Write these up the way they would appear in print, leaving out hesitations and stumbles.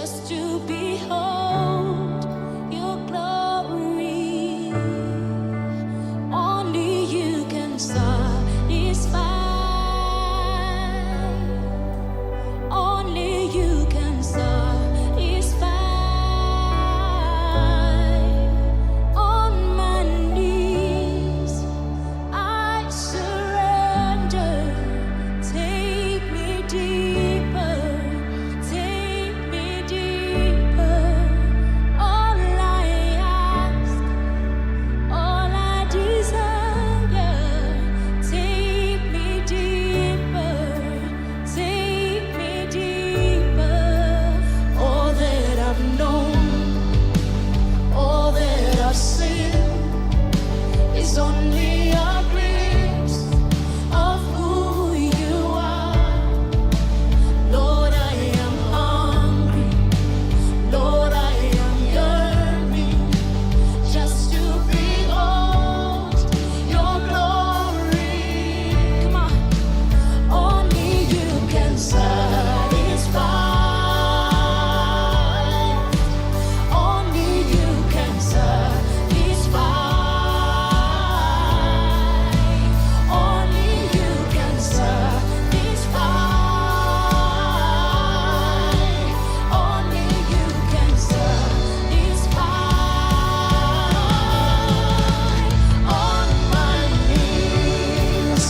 just to behold your glory. Only you can satisfy. Only you can satisfy. On my knees, I surrender. Take me deeper. Take me deeper. All I ask, all I desire. Take me deeper. Take me deeper. All that I've known, all that I've seen is only a glimpse of who you are. Lord, I am hungry. Lord, I am yearning just to behold your glory. Come on. Only you can satisfy. Only you can satisfy. Only you can satisfy. Only you can satisfy. On my knees,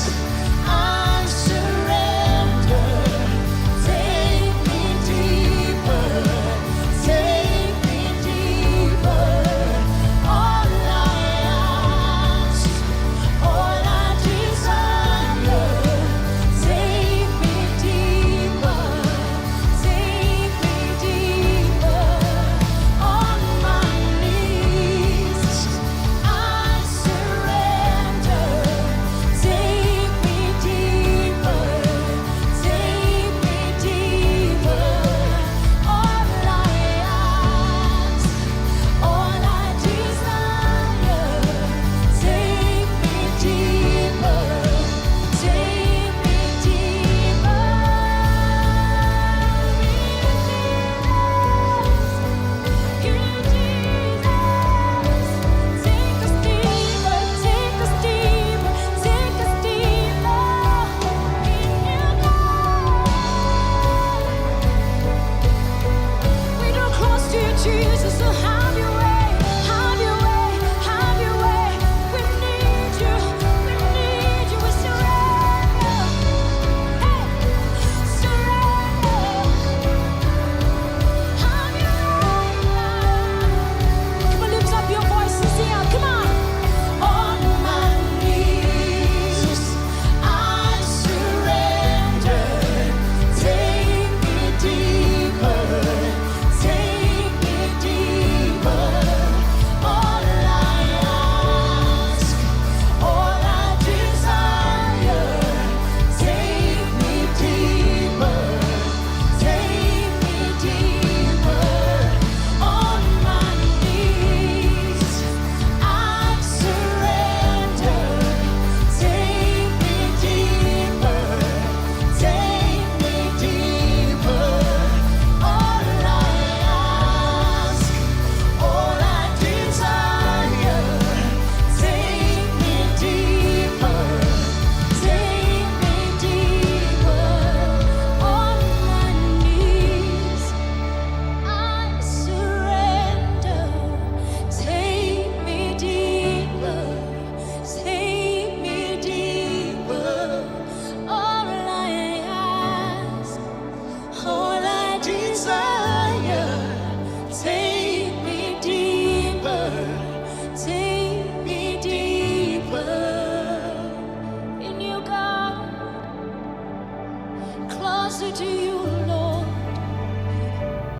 I surrender. Take me deeper. Take me deeper. All I ask, all I desire. Take me deeper. Take me deeper. On my knees, I surrender. Take me deeper. Take me deeper. All I ask, all I desire. Take me deeper. Take me deeper. Take us deeper. Take us deeper. Take us deeper. In you, God. We draw close to you, Jesus. So have your way. Have your way. Have your way. We need you. We need you. We surrender. Hey, surrender. Have your way, God. Come on, lift up your voice and sing out. Come on. On my knees, I surrender. Take me deeper. Take me deeper. All I ask, all I desire. Take me deeper. Take me deeper. On my knees, I surrender. Take me deeper. Take me deeper. All I ask, all I desire. Take me deeper. Take me deeper. On my knees, I surrender. Take me deeper. Take me deeper. All I ask, all I desire. Take me deeper. Take me deeper. In you, God. Closer to you,